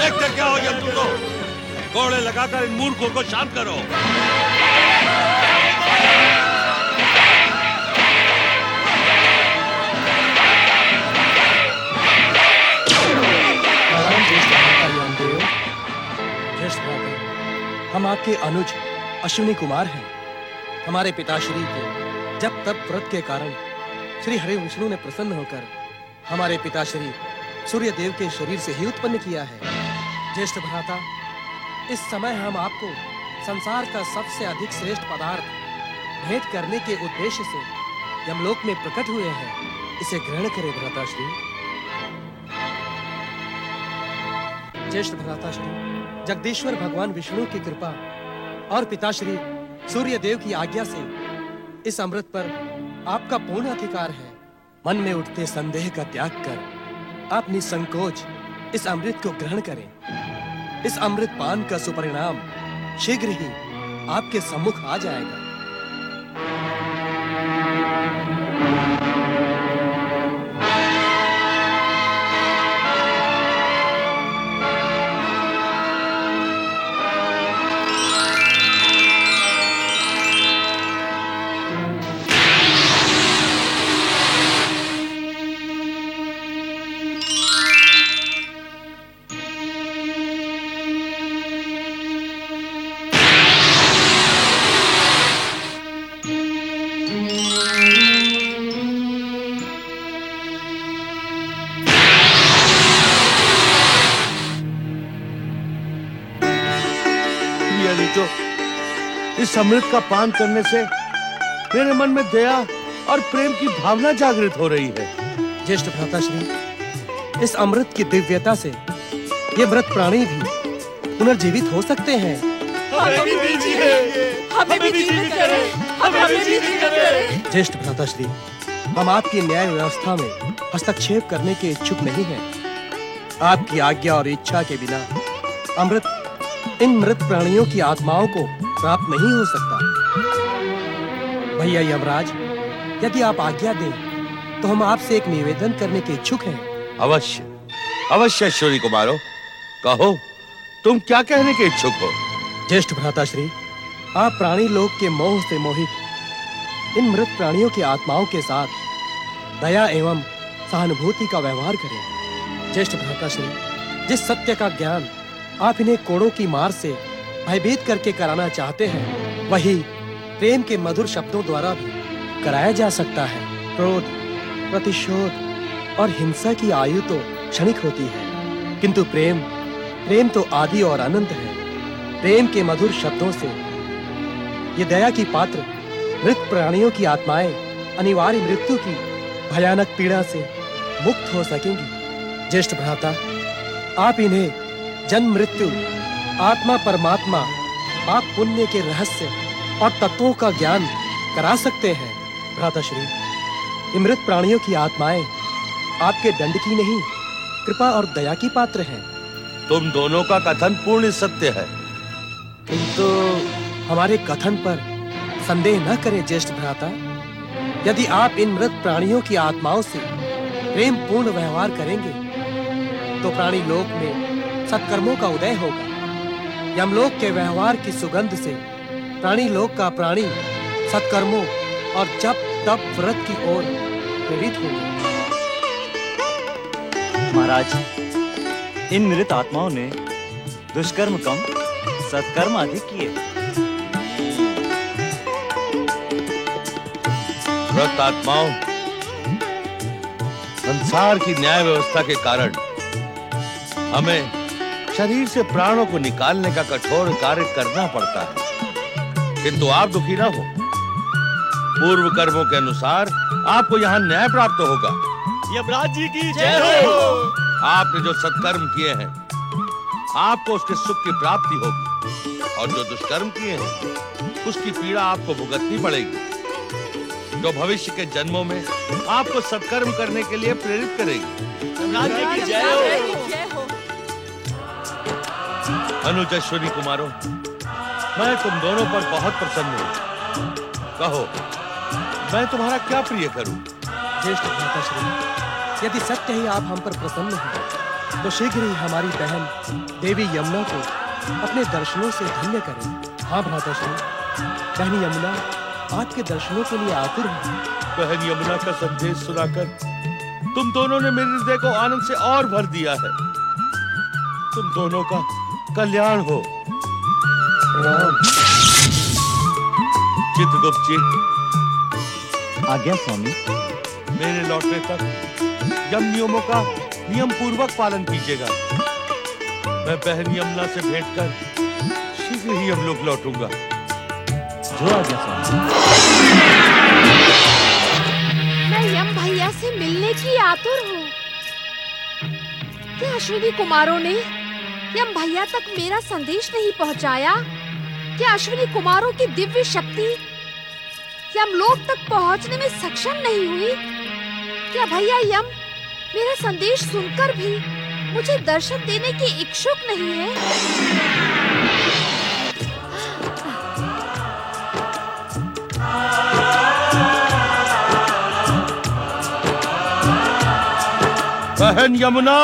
देखते क्या हो जंतु को, घोड़े लगाकर इन मूर्खों को शांत करो। हम आपके अनुज अश्विनी कुमार हैं। हमारे पिताश्री के जब तब व्रत के कारण श्री हरि विष्णु ने प्रसन्न होकर हमारे पिताश्री सूर्य देव के शरीर से ही उत्पन्न किया है। ज्येष्ठ भ्राता, इस समय हम आपको संसार का सबसे अधिक श्रेष्ठ पदार्थ भेंट करने के उद्देश्य से यमलोक में प्रकट हुए हैं। इसे ग्रहण करें भ्राताश्री। ज्येष्ठ भ्राताश्री, जगदीश्वर भगवान विष्णु की कृपा और पिताश्री सूर्य देव की आज्ञा से इस अमृत पर आपका पूर्ण अधिकार है। मन में उठते संदेह का त्याग कर आप निसंकोच इस अमृत को ग्रहण करें। इस अमृत पान का सुपरिणाम शीघ्र ही आपके सम्मुख आ जाएगा। इस अमृत का पान करने से मेरे मन में दया और प्रेम की भावना जागृत हो रही है। ज्येष्ठ भ्राताश्री, इस अमृत की दिव्यता से ये व्रत प्राणी भी पुनर्जीवित हो सकते हैं। हमें भी दीजिए, हमें भी जीवित करें, हमें भी जीवित करें। ज्येष्ठ भ्राताश्री, हम आपकी न्याय व्यवस्था में हस्तक्षेप करने के इच्छुक नहीं हैं। आपकी आज्ञा और इच्छा के बिना अमृत इन मृत प्राणियों की आत्माओं को प्राप्त नहीं हो सकता। भैया यमराज, यदि आप आज्ञा दें तो हम आपसे एक निवेदन करने के इच्छुक हैं। अवश्य अवश्य अश्विनी कुमारो, कहो तुम क्या कहने के इच्छुक हो। ज्येष्ठ भ्राताश्री, आप प्राणी लोक के मोह से मोहित इन मृत प्राणियों की आत्माओं के साथ दया एवं सहानुभूति का व्यवहार करें। ज्येष्ठ भ्राताश्री, जिस सत्य का ज्ञान आप इन्हें कोड़ों की मार से भयभीत करके कराना चाहते हैं, वही प्रेम के मधुर शब्दों द्वारा भी कराया जा सकता है। क्रोध, प्रतिशोध और हिंसा की आयु तो क्षणिक होती है, किंतु प्रेम तो आदि और अनंत है। प्रेम के मधुर शब्दों से ये दया की पात्र मृत प्राणियों की आत्माएं अनिवार्य मृत्यु की भयानक पीड़ा से मुक्त हो सकेंगी। ज्येष्ठ भ्राता, आप इन्हें जन्म मृत्यु, आत्मा परमात्मा, पाप पुण्य के रहस्य और तत्वों का ज्ञान करा सकते हैं। भ्राताश्री, ये मृत प्राणियों की आत्माएं आपके दंड की नहीं, कृपा और दया की पात्र हैं। तुम दोनों का कथन पूर्ण सत्य है, किंतु हमारे कथन पर संदेह न करें ज्येष्ठ भ्राता। यदि आप इन मृत प्राणियों की आत्माओं से प्रेम पूर्ण व्यवहार करेंगे तो प्राणी लोक में सत्कर्मों का उदय होगा। यमलोक के व्यवहार की सुगंध से प्राणी लोक का प्राणी सत्कर्मों और जप तप व्रत की ओर प्रेरित होगा। महाराज, इन मृत आत्माओं ने दुष्कर्म कम, सत्कर्म अधिक किए। मृत आत्माओं, संसार की न्याय व्यवस्था के कारण हमें शरीर से प्राणों को निकालने का कठोर कार्य करना पड़ता है, किंतु आप दुखी ना हो। पूर्व कर्मों के अनुसार आपको यहाँ न्याय प्राप्त होगा। यमराज जी की जय हो। आपने जो सत्कर्म किए हैं, आपको उसके सुख की प्राप्ति होगी, और जो दुष्कर्म किए हैं, उसकी पीड़ा आपको भुगतनी पड़ेगी, जो भविष्य के जन्मों में आपको सत्कर्म करने के लिए प्रेरित करेगी। यमराज जी की जय हो। अनुज अश्विनी कुमारों, मैं तुम दोनों पर बहुत प्रसन्न हूँ। कहो, मैं तुम्हारा क्या प्रिय करूं? ज्येष्ठ भ्राताश्री, यदि सत्य ही आप हम पर प्रसन्न हैं, तो शीघ्र ही हमारी बहन देवी यमुना को अपने दर्शनों से धन्य करें। हाँ भ्राताश्री, बहन यमुना आपके दर्शनों के लिए आतुर है। बहन यमुना का संदेश सुनाकर तुम दोनों ने मेरे हृदय को आनंद से और भर दिया है। तुम दोनों का कल्याण हो। प्रणाम। चित्रगुप्त जी, आज्ञा स्वामी। मेरे लौटने तक यम नियमों का नियम पूर्वक पालन कीजिएगा। मैं बहन यमुना से भेंट कर शीघ्र ही हम लोग लौटूंगा। जो आज्ञा स्वामी। मैं यम भैया से मिलने की आतुर हूँ। क्या अश्विनी कुमारों ने यम भैया तक मेरा संदेश नहीं पहुँचाया? क्या अश्विनी कुमारों की दिव्य शक्ति यमलोक तक पहुँचने में सक्षम नहीं हुई? क्या भैया यम मेरा संदेश सुनकर भी मुझे दर्शन देने के इच्छुक नहीं है? बहन यमुना,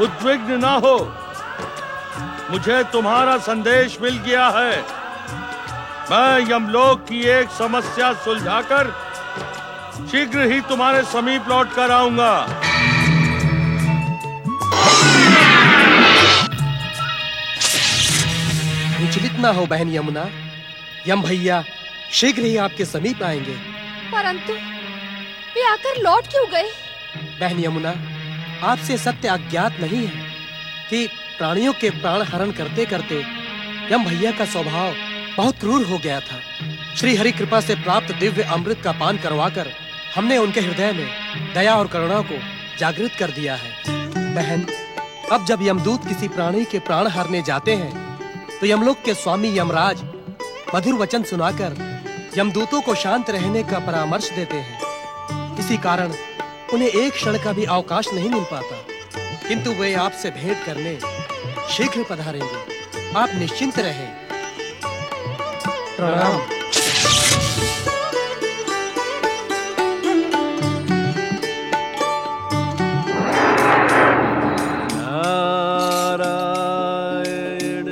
उद्विग्न ना हो। मुझे तुम्हारा संदेश मिल गया है। मैं यमलोक की एक समस्या सुलझाकर शीघ्र ही तुम्हारे समीप लौट कर आऊंगा। विचलित ना हो बहन यमुना, यम भैया शीघ्र ही आपके समीप आएंगे। परंतु वे आकर लौट क्यों गए? बहन यमुना, आपसे सत्य अज्ञात नहीं है कि प्राणियों के प्राण हरण करते करते यम भैया का स्वभाव बहुत क्रूर हो गया था। श्री हरि कृपा से प्राप्त दिव्य अमृत का पान करवाकर हमने उनके हृदय में दया और करुणा को जागृत कर दिया है। बहन, अब जब यमदूत किसी प्राणी के प्राण हरने जाते हैं तो यमलोक के स्वामी यमराज मधुर वचन सुनाकर यमदूतों को शांत रहने का परामर्श देते हैं। इसी कारण उन्हें एक क्षण का भी अवकाश नहीं मिल पाता, किंतु वे आपसे भेंट करने शीघ्र पधारेंगे। आप निश्चिंत रहें। प्रणाम। नारायण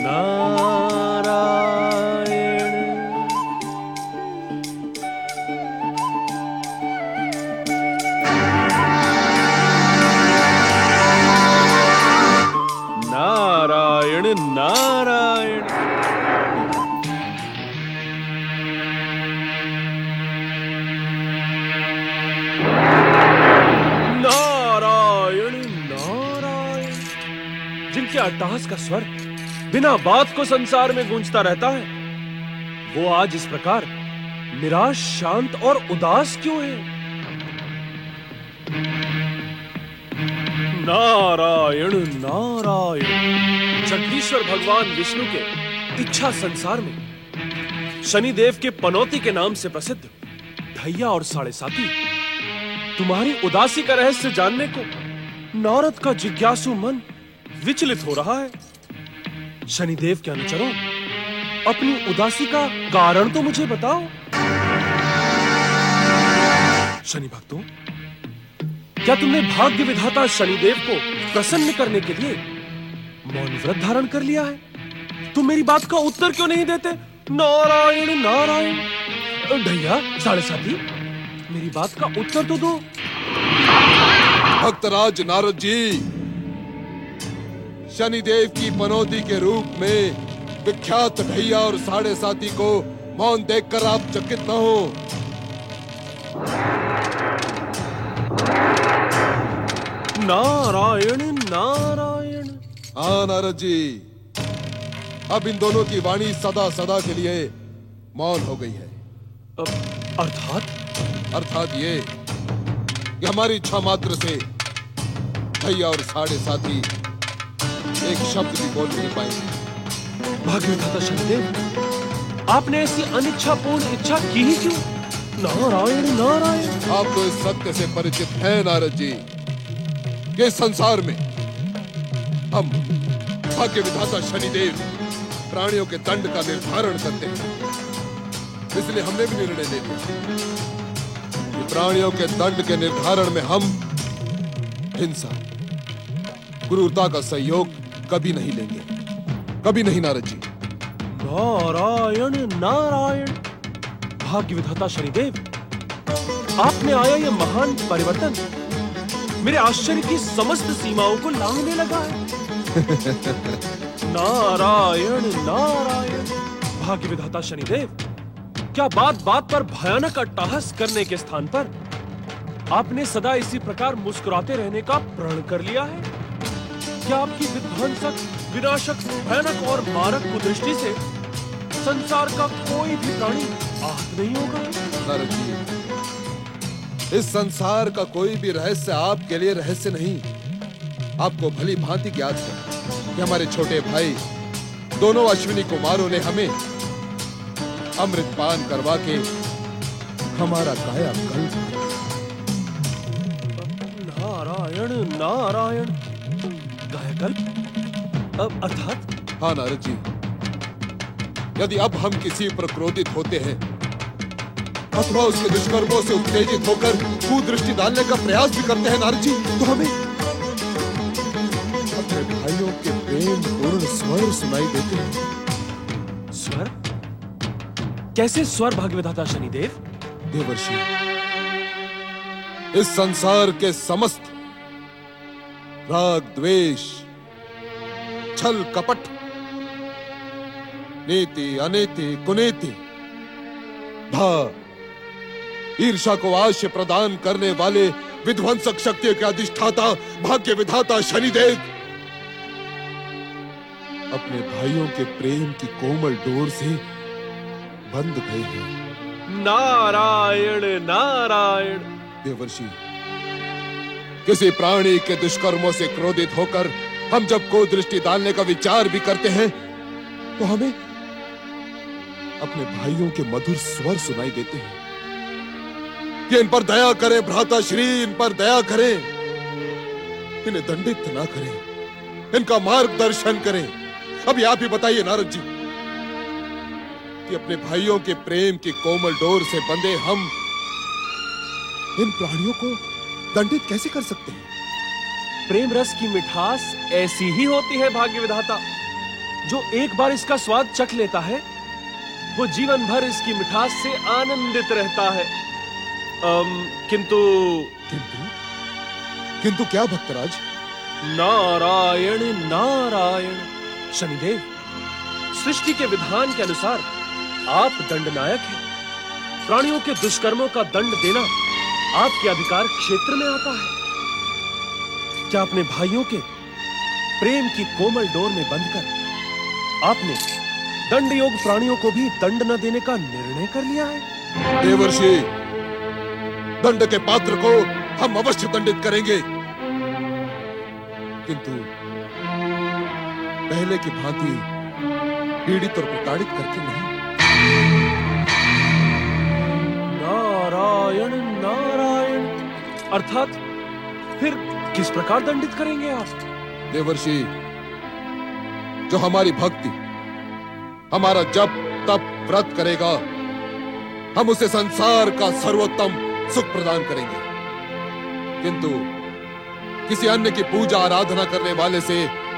नारायण। नारायण नारायण। नारायण नारायण। जिनके अट्टहास का स्वर बिना बात को संसार में गूंजता रहता है, वो आज इस प्रकार निराश, शांत और उदास क्यों है? नारायण नारायण। जगदीश्वर भगवान विष्णु के इच्छा संसार में शनिदेव के पनौती के नाम से प्रसिद्ध ढैया और साढ़े साथी तुम्हारी उदासी का रहस्य जानने को नारद का जिज्ञासु मन विचलित हो रहा है। शनिदेव के अनुचरों, अपनी उदासी का कारण तो मुझे बताओ। शनि भक्तों, क्या तुमने भाग्य विधाता शनिदेव को प्रसन्न करने के लिए मौन व्रत धारण कर लिया है? तुम मेरी बात का उत्तर क्यों नहीं देते? नारायण नारायण। ढैया साढ़े साथी, मेरी बात का उत्तर तो दो। भक्तराज नारद जी, शनिदेव की पनौती के रूप में विख्यात ढैया और साढ़े साथी को मौन देखकर आप चकित न हो। नारायण नारायण। हाँ नारद जी, अब इन दोनों की वाणी सदा सदा के लिए मौन हो गई है। अर्थात ये कि हमारी इच्छा मात्र से ढैया और साढ़े साथी एक शब्द भी बोल नहीं पाएंगे। भाग्यविधाता शनिदेव, आपने ऐसी अनिच्छापूर्ण इच्छा की ही क्यों? नारायण नारायण। आप तो इस सत्य से परिचित हैं नारद जी कि संसार में हम भाग्य विधाता शनिदेव प्राणियों के दंड का निर्धारण करते हैं। इसलिए हमने भी निर्णय ले लिया कि प्राणियों के दंड के निर्धारण में हम हिंसा, क्रूरता का सहयोग कभी नहीं लेंगे, कभी नहीं नारद जी। नारायण नारायण। भाग्य विधाता शनिदेव, आपने आया यह महान परिवर्तन मेरे आश्चर्य की समस्त सीमाओं को लांघने लगा है। नारायण नारायण। भाग्य विधाता शनिदेव, क्या बात बात पर भयानक अट्टहास करने के स्थान पर आपने सदा इसी प्रकार मुस्कुराते रहने का प्रण कर लिया है? क्या आपकी विध्वंसक, विनाशक, भयानक और मारक कुदृष्टि से संसार का कोई भी प्राणी आहत नहीं होगा? नारद जी, इस संसार का कोई भी रहस्य आपके लिए रहस्य नहीं। आपको भली भांति ज्ञात है कि हमारे छोटे भाई दोनों अश्विनी कुमारों ने हमें अमृत पान करवा के हमारा कायाकल्प। नारायण नारायण। कायाकल्प अर्थात? हाँ नारद जी, यदि अब हम किसी पर क्रोधित होते हैं अथवा उसके दुष्कर्मों से उत्तेजित होकर कुदृष्टि डालने का प्रयास भी करते हैं नारद जी, तो हमें अपने भाइयों के प्रेम पूर्ण स्वर सुनाई देते हैं। स्वर? कैसे स्वर भाग्य विधाता शनिदेव? देवर्षि, इस संसार के समस्त राग, द्वेष, छल, कपट, नीति, अनीति, कुनीति, भा, ईर्षा को आश्रय प्रदान करने वाले विध्वंसक शक्तियों के अधिष्ठाता भाग्य विधाता शनिदेव अपने भाइयों के प्रेम की कोमल डोर से बंध गए हैं। नारायण नारायण। देवर्षि, किसी प्राणी के दुष्कर्मों से क्रोधित होकर हम जब को दृष्टि डालने का विचार भी करते हैं तो हमें अपने भाइयों के मधुर स्वर सुनाई देते हैं कि इन पर दया करें भ्राता श्री, इन पर दया करें, इन्हें दंडित ना करें, इनका मार्गदर्शन करें। अभी आप ही बताइए नारद जी कि अपने भाइयों के प्रेम की कोमल डोर से बंधे हम इन प्राणियों को दंडित कैसे कर सकते हैं? प्रेम रस की मिठास ऐसी ही होती है भाग्य विधाता। जो एक बार इसका स्वाद चख लेता है वो जीवन भर इसकी मिठास से आनंदित रहता है। किंतु किंतु क्या भक्तराज? नारायण नारायण। शनिदेव, सृष्टि के विधान के अनुसार आप दंडनायक हैं। प्राणियों के दुष्कर्मों का दंड देना आपके अधिकार क्षेत्र में आता है। क्या अपने भाइयों के प्रेम की कोमल डोर में बंधकर आपने दंड योग प्राणियों को भी दंड न देने का निर्णय कर लिया है? देवर्षि, दंड के पात्र को हम अवश्य दंडित करेंगे, किंतु पहले की भांति पीड़ित और प्रताड़ित करके नहीं। नारायण नारायण। अर्थात फिर किस प्रकार दंडित करेंगे आप? देवर्षि, जो हमारी भक्ति, हमारा जप तप व्रत करेगा, हम उसे संसार का सर्वोत्तम सुख प्रदान करेंगे, किंतु किसी अन्य की पूजा आराधना करने वाले से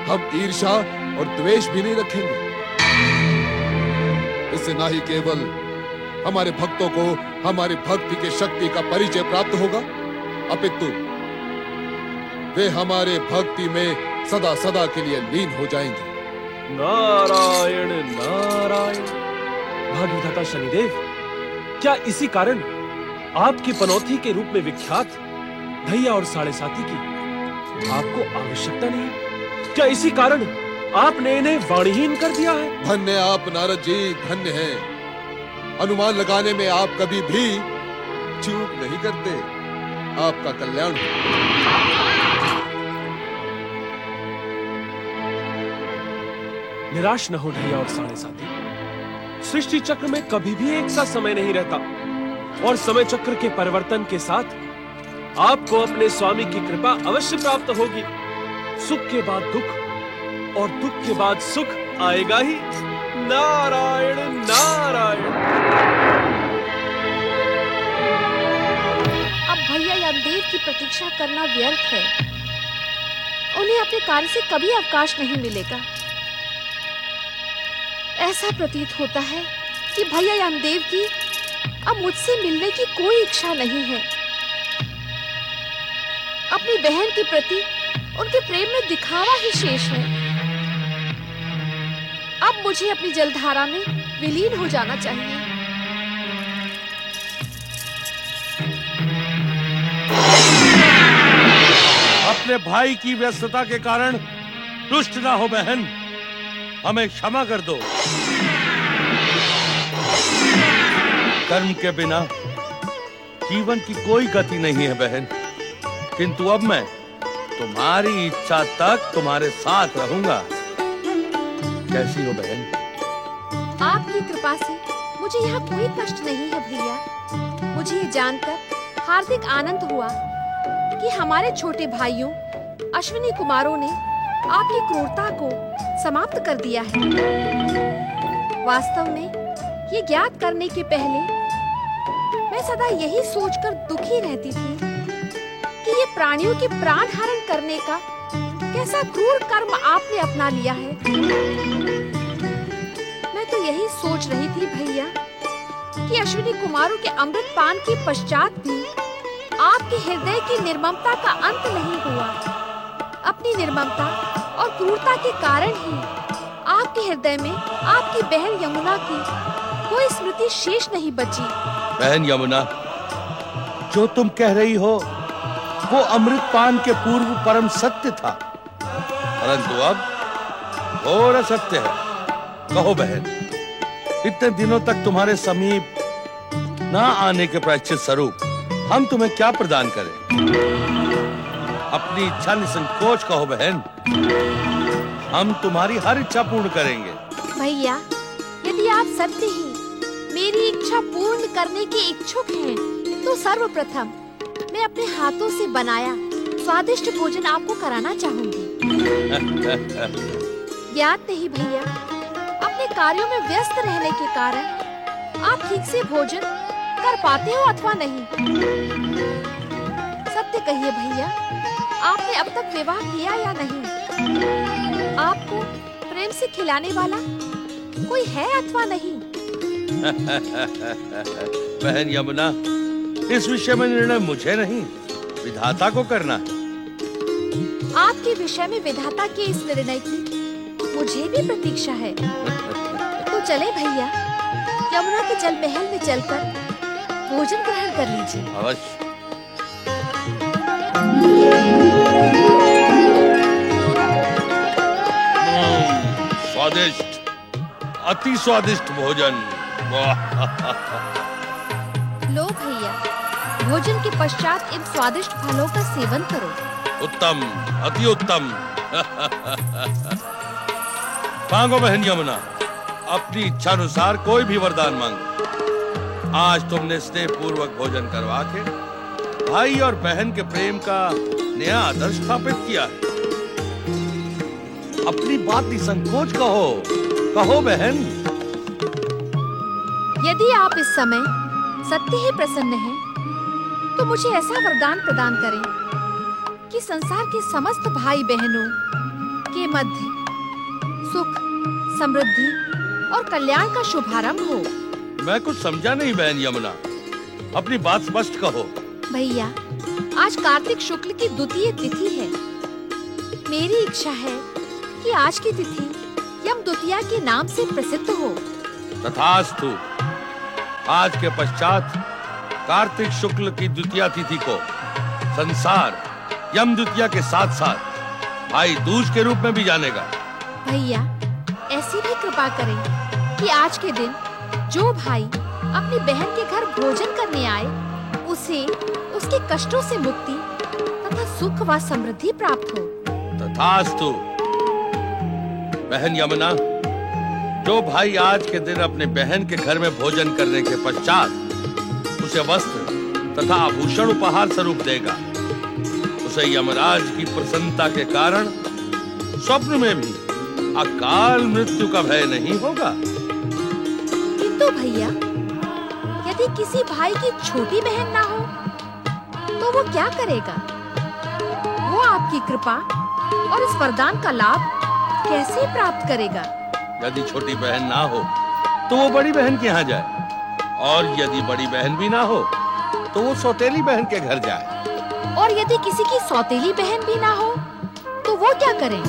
हम ईर्ष्या और द्वेष भी नहीं रखेंगे। इससे ना ही केवल हमारे भक्तों को हमारी भक्ति की शक्ति का परिचय प्राप्त होगा, अपितु वे हमारे भक्ति में सदा सदा के लिए लीन हो जाएंगे। नारायण नारायण। भाग्य विधाता शनिदेव, क्या इसी कारण आपकी पनौती के रूप में विख्यात धैया और साढ़े साती की आपको आवश्यकता नहीं? क्या इसी कारण आपने इन्हें वाणीहीन कर दिया है? धन्य आप नारद जी, धन्य हैं। अनुमान लगाने में आप कभी भी चूक नहीं करते। आपका कल्याण हो। निराश न हो ढैया और साढ़े साती। सृष्टि चक्र में कभी भी एक सा समय नहीं रहता और समय चक्र के परिवर्तन के साथ आपको अपने स्वामी की कृपा अवश्य प्राप्त होगी। सुख के बाद दुख और दुख के बाद सुख आएगा ही। नारायण नारायण। अब भैया यमदेव की प्रतीक्षा करना व्यर्थ है। उन्हें अपने कार्य से कभी अवकाश नहीं मिलेगा। ऐसा प्रतीत होता है कि भैया यमदेव की अब मुझसे मिलने की कोई इच्छा नहीं है। अपनी बहन के प्रति उनके प्रेम में दिखावा ही शेष है। अब मुझे अपनी जलधारा में विलीन हो जाना चाहिए। अपने भाई की व्यस्तता के कारण रुष्ट ना हो बहन, हमें क्षमा कर दो। कर्म के बिना जीवन की कोई गति नहीं है बहन, किंतु अब मैं तुम्हारी इच्छा तक तुम्हारे साथ रहूंगा। कैसी हो बहन? आपकी कृपा से मुझे यहाँ कोई कष्ट नहीं है भैया। मुझे ये जानकर हार्दिक आनंद हुआ कि हमारे छोटे भाइयों अश्विनी कुमारों ने आपकी क्रूरता को समाप्त कर दिया है। वास्तव में ये ज्ञात करने के पहले मैं सदा यही सोचकर दुखी रहती थी कि ये प्राणियों के प्राण हरण करने का कैसा क्रूर कर्म आपने अपना लिया है। मैं तो यही सोच रही थी भैया कि अश्विनी कुमारों के अमृत पान के पश्चात भी आपके हृदय की निर्ममता का अंत नहीं हुआ। अपनी निर्ममता और क्रूरता के कारण ही आपके हृदय में आपकी बहन यमुना की कोई स्मृति शेष नहीं बची। बहन यमुना, जो तुम कह रही हो वो अमृत पान के पूर्व परम सत्य था, परंतु अब घोर असत्य है। कहो बहन, इतने दिनों तक तुम्हारे समीप ना आने के प्रायश्चित स्वरूप हम तुम्हें क्या प्रदान करें? अपनी इच्छा निसंकोच कहो बहन, हम तुम्हारी हर इच्छा पूर्ण करेंगे। भैया, यदि आप सत्य ही मेरी इच्छा पूर्ण करने के इच्छुक हैं, तो सर्वप्रथम मैं अपने हाथों से बनाया स्वादिष्ट भोजन आपको कराना चाहूंगी। ज्ञात नहीं भैया, अपने कार्यों में व्यस्त रहने के कारण आप ठीक से भोजन कर पाते हो अथवा नहीं। सत्य कहिए भैया, आपने अब तक विवाह किया या नहीं? आपको प्रेम से खिलाने वाला कोई है अथवा नहीं? बहन यमुना, इस विषय में निर्णय मुझे नहीं, विधाता को करना है। आपके विषय में विधाता के इस निर्णय की मुझे भी प्रतीक्षा है। तो चले भैया, यमुना के जल महल में चलकर भोजन ग्रहण कर लीजिए। अवश्य। स्वादिष्ट, अति स्वादिष्ट भोजन। लो भैया, भोजन के पश्चात इन स्वादिष्ट फलों का सेवन करो। उत्तम, अति उत्तम। मांगो बहन यमुना, अपनी इच्छा अनुसार कोई भी वरदान मांगो। आज तुमने स्नेह पूर्वक भोजन करवा के भाई और बहन के प्रेम का नया आदर्श स्थापित किया है। अपनी बात निसंकोच कहो, कहो बहन। यदि आप इस समय सत्य ही प्रसन्न हैं, तो मुझे ऐसा वरदान प्रदान करें कि संसार के समस्त भाई बहनों के मध्य सुख, समृद्धि और कल्याण का शुभारंभ हो। मैं कुछ समझा नहीं बहन यमुना, अपनी बात स्पष्ट कहो। भैया, आज कार्तिक शुक्ल की द्वितीय तिथि है। मेरी इच्छा है कि आज की तिथि यम द्वितीया के नाम से प्रसिद्ध हो। तथास्तु। आज के पश्चात कार्तिक शुक्ल की द्वितीया तिथि को संसार यम द्वितीया के साथ साथ भाई दूज के रूप में भी जानेगा। भैया, ऐसी भी कृपा करें कि आज के दिन जो भाई अपनी बहन के घर भोजन करने आए, उसे उसके कष्टों से मुक्ति तथा सुख व समृद्धि प्राप्त हो। तथास्तु। बहन यमुना, जो भाई आज के दिन अपने बहन के घर में भोजन करने के पश्चात उसे वस्त्र तथा आभूषण उपहार स्वरूप देगा, उसे यमराज की प्रसन्नता के कारण स्वप्न में भी अकाल मृत्यु का भय नहीं होगा। किंतु भैया, यदि किसी भाई की छोटी बहन ना हो, तो वो क्या करेगा? वो आपकी कृपा और इस वरदान का लाभ कैसे प्राप्त करेगा? यदि छोटी बहन ना हो तो वो बड़ी बहन के यहाँ जाए, और यदि बड़ी बहन भी ना हो तो वो सौतेली बहन के घर जाए। और यदि किसी की सौतेली बहन भी ना हो तो वो क्या करें?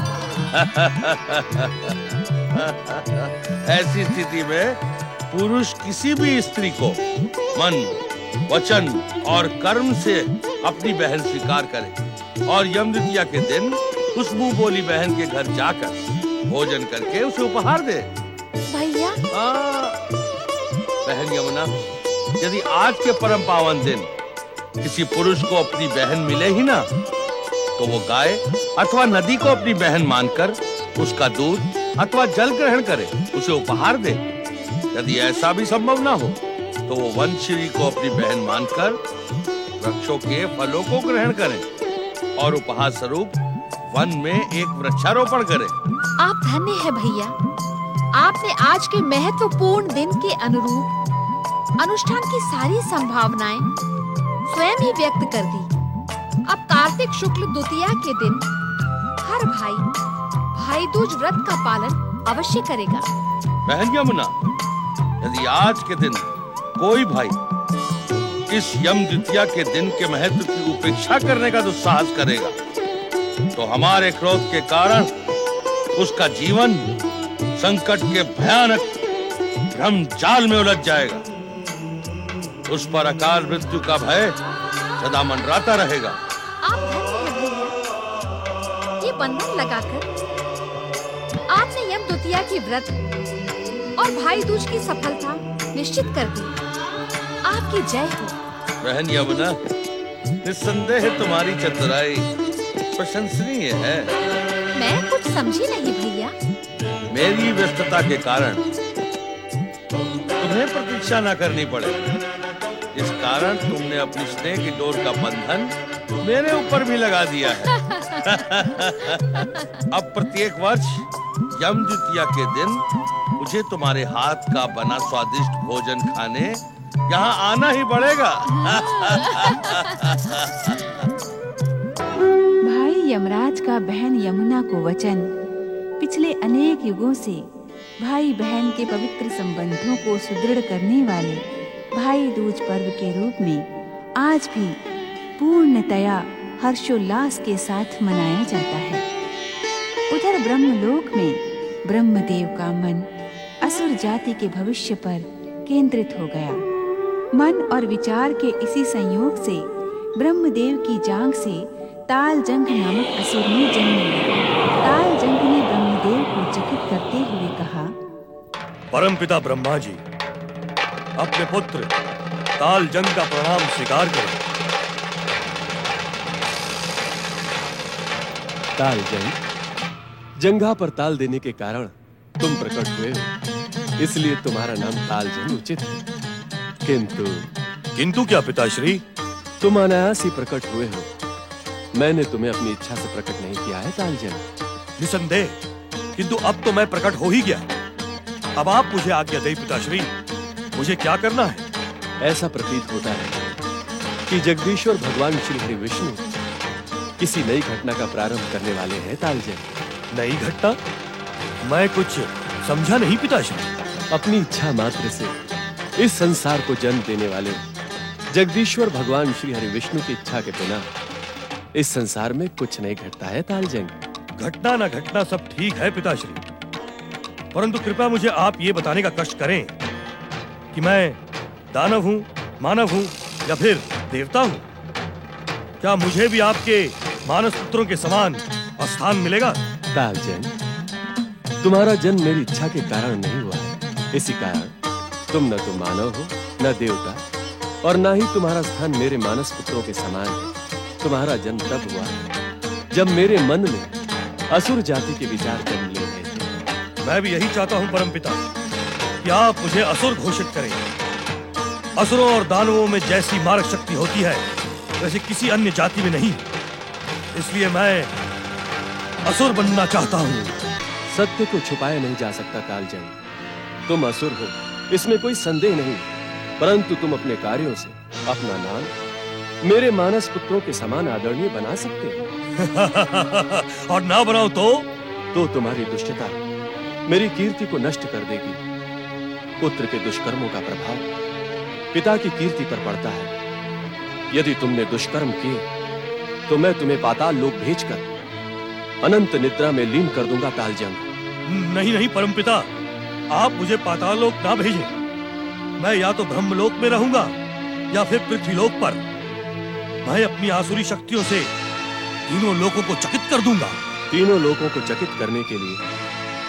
ऐसी स्थिति में पुरुष किसी भी स्त्री को मन, वचन और कर्म से अपनी बहन स्वीकार करे और यम द्वितीया के दिन उस मुंह बोली बहन के घर जाकर भोजन करके उसे उपहार दे। भैया, बहन यमुना, यदि आज के परम पावन दिन किसी पुरुष को अपनी बहन मिले ही ना, तो वो गाय अथवा नदी को अपनी बहन मानकर उसका दूध अथवा जल ग्रहण करे, उसे उपहार दे। यदि ऐसा भी संभव ना हो तो वो वनश्री को अपनी बहन मानकर वृक्षों के फलों को ग्रहण करे और उपहार स्वरूप वन में एक वृक्षारोपण करे। आप धन्य हैं भैया। आपने आज के महत्वपूर्ण दिन के अनुरूप अनुष्ठान की सारी संभावनाएं स्वयं ही व्यक्त कर दी। अब कार्तिक शुक्ल द्वितीया के दिन हर भाई दूज व्रत का पालन अवश्य करेगा। बहन यमुना, यदि आज के दिन कोई भाई इस यम द्वितीया के दिन के महत्व की उपेक्षा करने का दुस्साहस करेगा तो हमारे क्रोध के कारण उसका जीवन संकट के भयानक भ्रम जाल में उलझ जाएगा। उस पर अकाल मृत्यु का भय सदा मंडराता रहेगा। आप धन्य हैं भैया। ये बंधन लगाकर आपने यम द्वितीया की व्रत और भाई दूज की सफलता निश्चित कर दी। आपकी जय हो। बहन यमुना, निस्संदेह तुम्हारी चतुराई प्रशंसनीय है। मैं कुछ समझी नहीं भैया। मेरी व्यस्तता के कारण तुम्हें प्रतीक्षा न करनी पड़े, इस कारण तुमने अपनी स्नेह की डोर का बंधन मेरे ऊपर भी लगा दिया है। अब प्रत्येक वर्ष यम द्वितीया के दिन मुझे तुम्हारे हाथ का बना स्वादिष्ट भोजन खाने यहाँ आना ही पड़ेगा। भाई यमराज का बहन यमुना को वचन पिछले अनेक युगों से भाई बहन के पवित्र संबंधों को सुदृढ़ करने वाले भाई दूज पर्व के रूप में आज भी पूर्णतया हर्षोल्लास के साथ मनाया जाता है। उधर ब्रह्मलोक में ब्रह्मदेव का मन असुर जाति के भविष्य पर केंद्रित हो गया। मन और विचार के इसी संयोग से ब्रह्मदेव की जांघ से तालजंग नामक असुर ने जन्म लिया। तालजंग ने ब्रह्मदेव को चकित करते हुए कहा, परमपिता ब्रह्मा जी, अपने पुत्र तालजंग का प्रणाम स्वीकार करें। तालजंग, जंघा पर ताल देने के कारण तुम प्रकट हुए हो, इसलिए तुम्हारा नाम तालजंग उचित है। किंतु क्या पिताश्री? तुम अनायास ही प्रकट हुए हो। मैंने तुम्हें अपनी इच्छा से प्रकट नहीं किया है तालजंग। निसंदेह, किंतु अब तो मैं प्रकट हो ही गया। अब आप मुझे आज्ञा दें पिताश्री, मुझे क्या करना है? ऐसा प्रतीत होता है कि जगदीश्वर भगवान श्री हरि विष्णु किसी नई घटना का प्रारंभ करने वाले हैं तालजंग। नई घटना? मैं कुछ समझा नहीं पिताश्री। अपनी इच्छा मात्र से इस संसार को जन्म देने वाले जगदीश्वर भगवान श्री हरि विष्णु की इच्छा के बिना इस संसार में कुछ नहीं घटता है तालजंग। घटना ना घटना सब ठीक है पिताश्री, परंतु कृपया मुझे आप ये बताने का कष्ट करें कि मैं दानव हूँ, मानव हूँ या फिर देवता हूँ? क्या मुझे भी आपके मानस पुत्रों के समान स्थान मिलेगा? तालजंग, तुम्हारा जन्म मेरी इच्छा के कारण नहीं हुआ है। इसी कारण तुम न तो मानव हो न देवता, और न ही तुम्हारा स्थान मेरे मानस पुत्रों के समान है। तुम्हारा जन्म तब हुआ है जब मेरे मन में असुर जाति के विचार जन्म ले गए थे। मैं भी यही चाहता हूँ परमपिता, कि आप मुझे असुर घोषित करें। असुरों और दानवों में जैसी मारक शक्ति होती है वैसे किसी अन्य जाति में नहीं, इसलिए मैं असुर बनना चाहता हूँ। सत्य को छुपाया नहीं जा सकता तालजंग। तुम असुर हो, इसमें कोई संदेह नहीं, परंतु तुम अपने कार्यों से अपना नाम मेरे मानस पुत्रों के समान आदरणीय बना सकते हो। और ना बनाओ तो तुम्हारी दुष्टता मेरी कीर्ति को नष्ट कर देगी। पुत्र के दुष्कर्मों का प्रभाव पिता की कीर्ति पर पड़ता है। यदि तुमने दुष्कर्म किए तो मैं तुम्हें पाताल लोक भेजकर अनंत निद्रा में लीन कर दूंगा तालजंग। नहीं नहीं परमपिता, आप मुझे पाताल लोक ना भेजें। मैं या तो ब्रह्मलोक में रहूंगा या फिर पृथ्वीलोक पर। मैं अपनी आसुरी शक्तियों से तीनों लोकों को चकित कर दूंगा। तीनों लोकों को चकित करने के लिए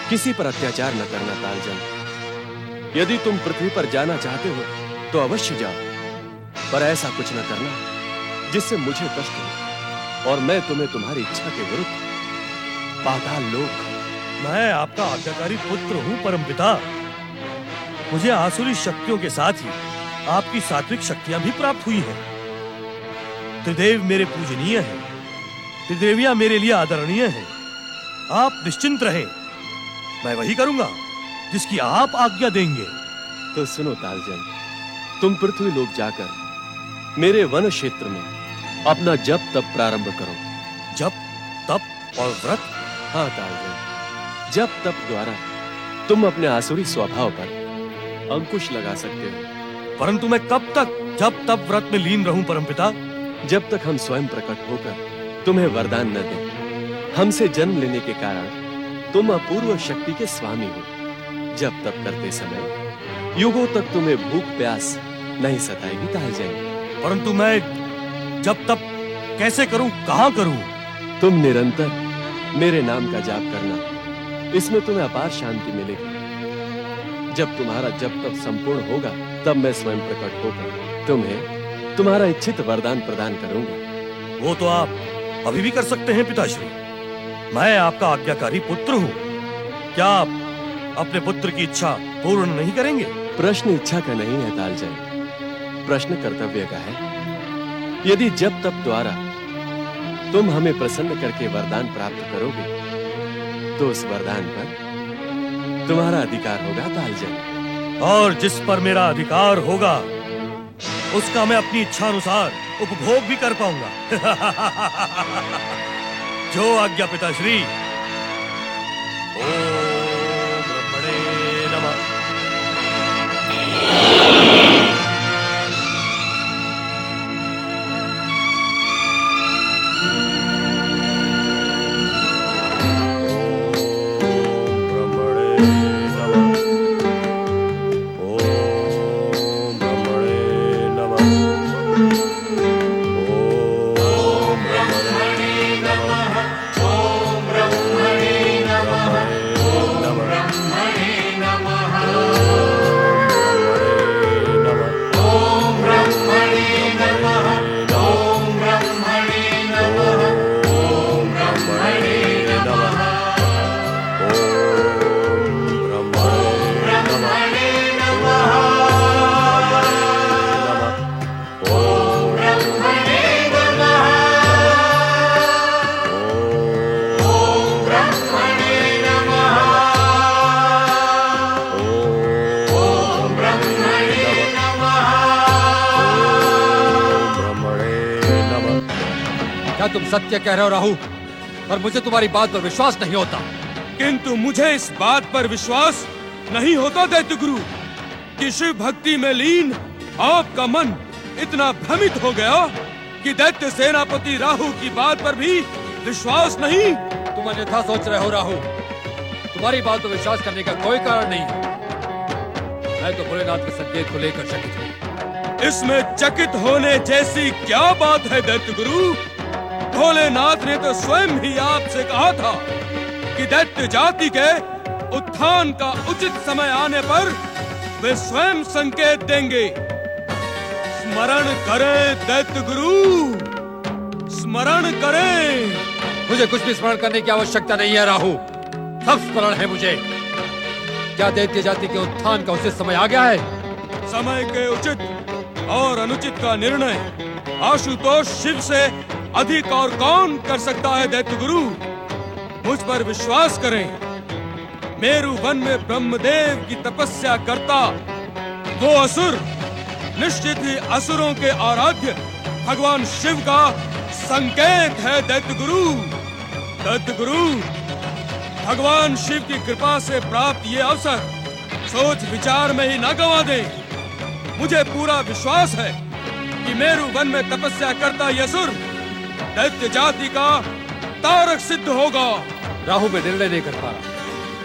किसी पर अत्याचार न करना तालजंग। यदि तुम पृथ्वी पर जाना चाहते हो तो अवश्य जाओ, पर ऐसा कुछ न करना जिससे मुझे कष्ट हो और मैं तुम्हें तुम्हारी इच्छा के विरुद्ध पाताल लोक। मैं आपका आज्ञाकारी पुत्र हूँ परमपिता। मुझे आसुरी शक्तियों के साथ ही आपकी सात्विक शक्तियां भी प्राप्त हुई हैं। त्रिदेव मेरे पूजनीय हैं, त्रिदेवियां मेरे लिए आदरणीय हैं। आप निश्चिंत रहें, मैं वही करूंगा जिसकी आप आज्ञा देंगे। तो सुनो तालजंग, तुम पृथ्वी लोक जाकर मेरे वन क्षेत्र में अपना जप तप प्रारंभ करो। जप तप और व्रत? हाँ तालजंग, जप तप द्वारा तुम अपने आसुरी स्वभाव पर अंकुश लगा सकते हो। परंतु मैं कब तक जप तप व्रत में लीन रहूं परमपिता? जब तक हम स्वयं प्रकट होकर तुम्हें वरदान न दें। हमसे जन्म लेने के कारण तुम अपूर्व शक्ति के स्वामी हो। जब तप करते समय युगों तक तुम्हें भूख प्यास नहीं सताएगी तालजंग। परंतु मैं जब तप कैसे करूं, कहां करूं? तुम निरंतर मेरे नाम का जाप करना, इसमें तुम्हें अपार शांति मिलेगी। जब तुम्हारा जप तप संपूर्ण होगा तब मैं स्वयं प्रकट होकर तुम्हें तुम्हारा इच्छित वरदान प्रदान करूंगा। वो तो आप अभी भी कर सकते हैं पिताश्री। मैं आपका आज्ञाकारी पुत्र हूँ। क्या आप अपने पुत्र की इच्छा पूर्ण नहीं करेंगे? प्रश्न इच्छा का नहीं है तालजंग, प्रश्न कर्तव्य का है। यदि जप तप द्वारा तुम हमें प्रसन्न करके वरदान प्राप्त करोगे तो उस वरदान पर तुम्हारा अधिकार होगा तालजंग। और जिस पर मेरा अधिकार होगा उसका मैं अपनी इच्छा अनुसार उपभोग भी कर पाऊंगा। जो आज्ञा पिताश्री। ओम ब्रह्मणे नमः। क्या तुम सत्य कह रहे हो राहु? पर मुझे तुम्हारी बात पर विश्वास नहीं होता। किंतु मुझे इस बात पर विश्वास नहीं होता दैत्य गुरु कि शिव भक्ति में लीन आपका मन इतना भ्रमित हो गया कि दैत्य सेनापति राहु की बात पर भी विश्वास नहीं। तुम अन्यथा सोच रहे हो राहु। तुम्हारी बात पर विश्वास करने का कोई कारण नहीं है। मैं तो भोलेनाथ के संकेत को लेकर चकित हूँ। इसमें चकित होने जैसी क्या बात है दैत्य गुरु? भोलेनाथ ने तो स्वयं ही आपसे कहा था कि दैत्य जाति के उत्थान का उचित समय आने पर वे स्वयं संकेत देंगे। स्मरण करें दैत्य गुरु, स्मरण करें। मुझे कुछ भी स्मरण करने की आवश्यकता नहीं है राहु। सब स्मरण है मुझे। क्या दैत्य जाति के उत्थान का उचित समय आ गया है? समय के उचित और अनुचित का निर्णय आशुतोष शिव से अधिक और कौन कर सकता है दैत्य गुरु? मुझ पर विश्वास करें। मेरु वन में ब्रह्मदेव की तपस्या करता वो असुर निश्चित ही असुरों के आराध्य भगवान शिव का संकेत है दैत्य गुरु। दैत्य गुरु, भगवान शिव की कृपा से प्राप्त ये अवसर सोच विचार में ही न गंवा दे। मुझे पूरा विश्वास है कि मेरु वन में तपस्या करता यह असुर दैत्य जाति का तारक सिद्ध होगा। राहु में निर्णय नहीं कर पा रहा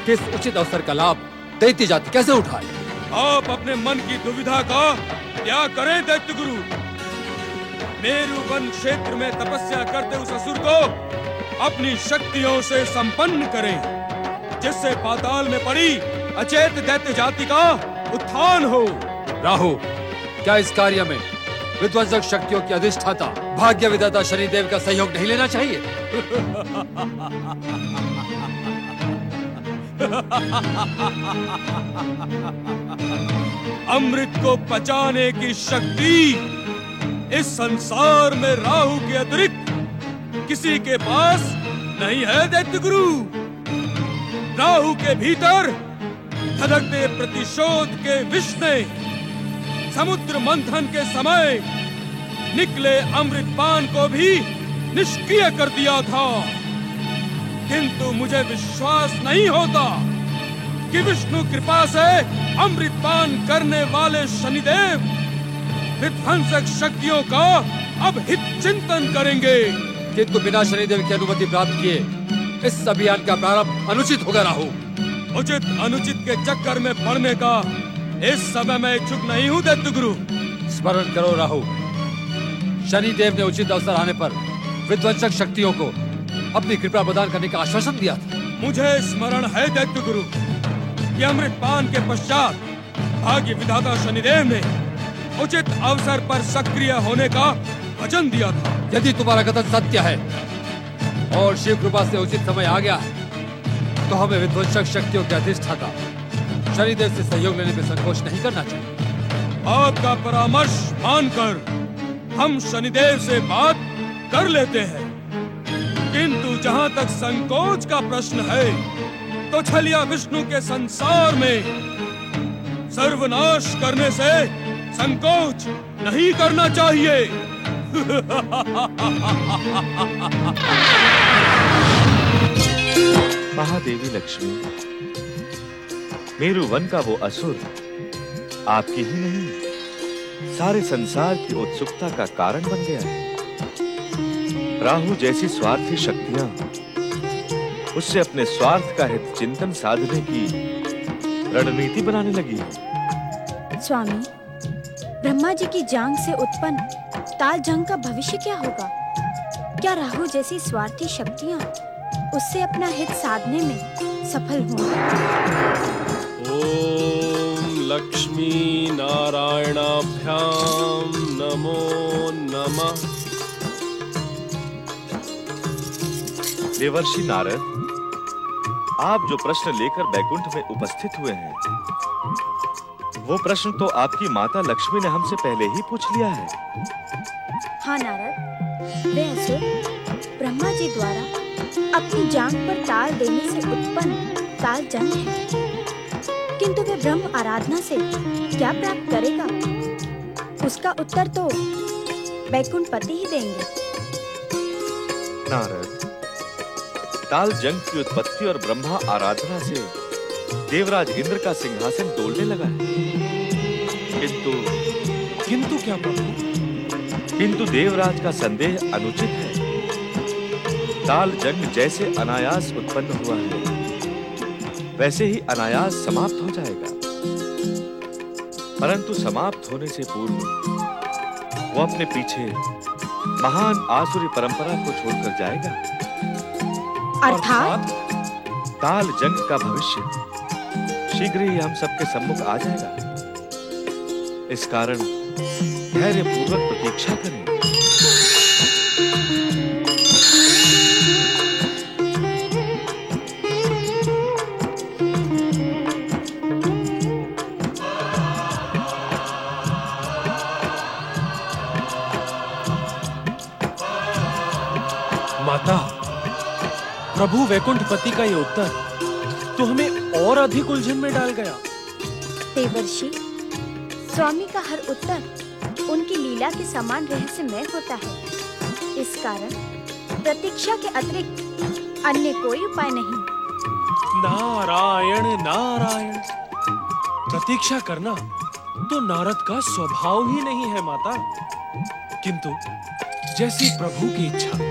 किस उचित अवसर का लाभ दैत्य जाति कैसे उठाए। आप अपने मन की दुविधा का त्याग करें दैत्य गुरु। मेरु वन क्षेत्र में तपस्या करते उस असुर को अपनी शक्तियों से संपन्न करें, जिससे पाताल में पड़ी अचेत दैत्य जाति का उत्थान हो। राहु, क्या इस कार्य में विध्वंसक शक्तियों की अधिष्ठाता भाग्य विधाता शनिदेव का सहयोग नहीं लेना चाहिए? अमृत को पचाने की शक्ति इस संसार में राहु के अतिरिक्त किसी के पास नहीं है दैत्य गुरु। राहु के भीतर धधकते प्रतिशोध के विष ने समुद्र मंथन के समय निकले अमृतपान को भी निष्क्रिय कर दिया था, किंतु मुझे विश्वास नहीं होता कि विष्णु कृपा से अमृतपान करने वाले शनिदेव विध्वंसक शक्तियों का अब हित चिंतन करेंगे। किंतु बिना शनिदेव की अनुमति प्राप्त किए इस अभियान का प्रारंभ अनुचित होगा राहु। उचित अनुचित के चक्कर में पड़ने का इस समय मैं इच्छुक नहीं हूँ दैत्य गुरु। स्मरण करो राहु, शनिदेव ने उचित अवसर आने पर विध्वंसक शक्तियों को अपनी कृपा प्रदान करने का आश्वासन दिया था। मुझे स्मरण है दैत्य गुरु कि अमृतपान के पश्चात भाग्य विधाता शनिदेव ने उचित अवसर पर सक्रिय होने का वचन दिया था। यदि तुम्हारा कथन सत्य है और शिव कृपा से उचित समय आ गया है, तो हमें विध्वंसक शक्तियों के अधिष्ठाता शनिदेव से सहयोग लेने में संकोच नहीं करना चाहिए। आपका परामर्श मानकर हम शनिदेव से बात कर लेते हैं, किंतु जहाँ तक संकोच का प्रश्न है, तो छलिया विष्णु के संसार में सर्वनाश करने से संकोच नहीं करना चाहिए। महादेवी लक्ष्मी, मेरु वन का वो असुर आपकी ही नहीं, सारे संसार की उत्सुकता का कारण बन गया है। राहु जैसी स्वार्थी शक्तियां उससे अपने स्वार्थ का हित चिंतन साधने की रणनीति बनाने लगी है। स्वामी, ब्रह्मा जी की जांग से उत्पन्न ताल जंग का भविष्य क्या होगा? क्या राहु जैसी स्वार्थी शक्तियां उससे अपना हित साधने में सफल होंगी? ओम लक्ष्मी नारायणाभ्याम नमो नमः। देवर्षि नारद, आप जो प्रश्न लेकर बैकुंठ में उपस्थित हुए हैं, वो प्रश्न तो आपकी माता लक्ष्मी ने हमसे पहले ही पूछ लिया है। हाँ नारद, वे असुर ब्रह्मा जी द्वारा अपनी जांग पर ताल देने से उत्पन्न ताल जंग है, किंतु वे ब्रह्म आराधना से क्या प्राप्त करेगा, उसका उत्तर तो बैकुंठ पति ही देंगे। नारद, ताल जंग की उत्पत्ति और ब्रह्मा आराधना से देवराज इंद्र का सिंहासन डोलने लगा है। किंतु क्या प्रभु? किंतु देवराज का संदेह अनुचित है। ताल जंग जैसे अनायास उत्पन्न हुआ है, वैसे ही अनायास समाप्त हो जाएगा, परंतु समाप्त होने से पूर्व वो अपने पीछे महान आसुरी परंपरा को छोड़कर जाएगा। अर्थात ताल जंग का भविष्य शीघ्र ही हम सबके सम्मुख आ जाएगा। इस कारण धैर्यपूर्वक प्रतीक्षा करें। माता, प्रभु वैकुंठपति का ये उत्तर तो हमें और अधिक उलझन में डाल गया। देवर्षि, स्वामी का हर उत्तर उनकी लीला के समान रहस्यमय होता है। इस कारण प्रतीक्षा के अतिरिक्त अन्य कोई उपाय नहीं। नारायण नारायण, प्रतीक्षा करना तो नारद का स्वभाव ही नहीं है माता, किंतु जैसी प्रभु की इच्छा।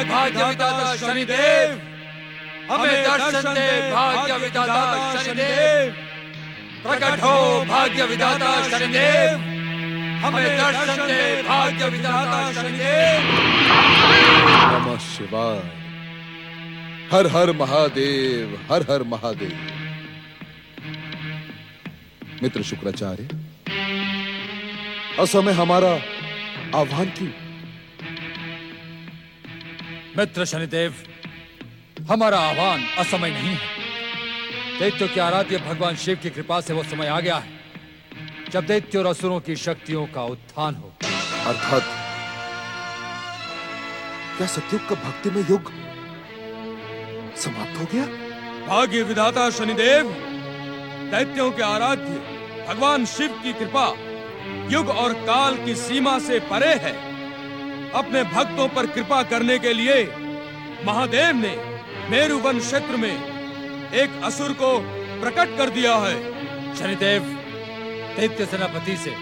भाग्य विधाता शनिदेव, हमें दर्शन दे भाग्य विधाता शनिदेव। प्रकट हो भाग्य विधाता शनिदेव, हमें दर्शन दे भाग्य विधाता शनिदेव। नमः शिवाय। हर हर महादेव, हर हर महादेव। मित्र शुक्राचार्य, असमय हमारा आह्वान क्यों? मित्र शनिदेव, हमारा आह्वान असमय नहीं है। दैत्यों के आराध्य भगवान शिव की कृपा से वो समय आ गया है जब दैत्यों और असुरों की शक्तियों का उत्थान हो। अर्थात क्या सतयुग का भक्तिमय युग समाप्त हो गया? भाग्य विधाता शनिदेव, दैत्यों के आराध्य भगवान शिव की कृपा युग और काल की सीमा से परे है। अपने भक्तों पर कृपा करने के लिए महादेव ने मेरु वन क्षेत्र में एक असुर को प्रकट कर दिया है। शनिदेव, दैत्य सेनापति से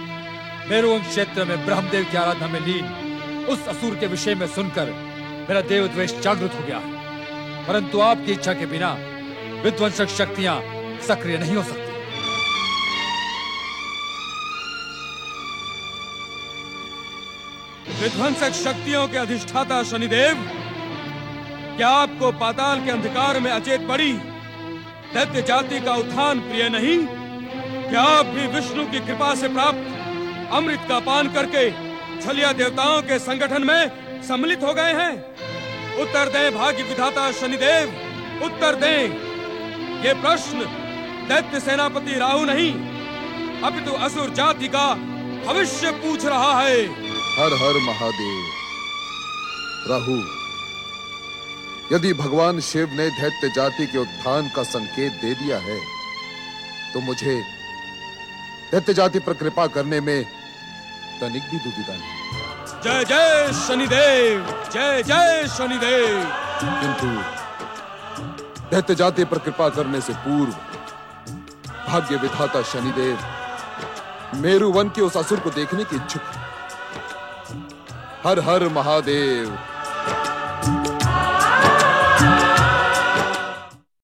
मेरु वन क्षेत्र में ब्रह्मदेव की आराधना में लीन उस असुर के विषय में सुनकर मेरा देव द्वेष जागृत हो गया, परंतु आपकी इच्छा के बिना विध्वंसक शक्तियां सक्रिय नहीं हो सकती। विध्वंसक शक्तियों के अधिष्ठाता शनिदेव, क्या आपको पाताल के अंधकार में अचेत पड़ी दैत्य जाति का उत्थान प्रिय नहीं? क्या आप भी विष्णु की कृपा से प्राप्त अमृत का पान करके छलिया देवताओं के संगठन में सम्मिलित हो गए हैं? उत्तर दें भाग्य विधाता शनिदेव, उत्तर दें। ये प्रश्न दैत्य सेनापति राहु नहीं, अपितु असुर जाति का भविष्य पूछ रहा है। हर हर महादेव। राहु, यदि भगवान शिव ने दैत्य जाति के उत्थान का संकेत दे दिया है तो मुझे दैत्य जाति पर कृपा करने में तनिक भी दुविधा नहीं। जय जय शनिदेव, जय जय शनिदेव। किंतु दैत्य जाति पर कृपा करने से पूर्व भाग्य विधाता शनिदेव मेरु वन के उस असुर को देखने की इच्छुक है। हर हर महादेव,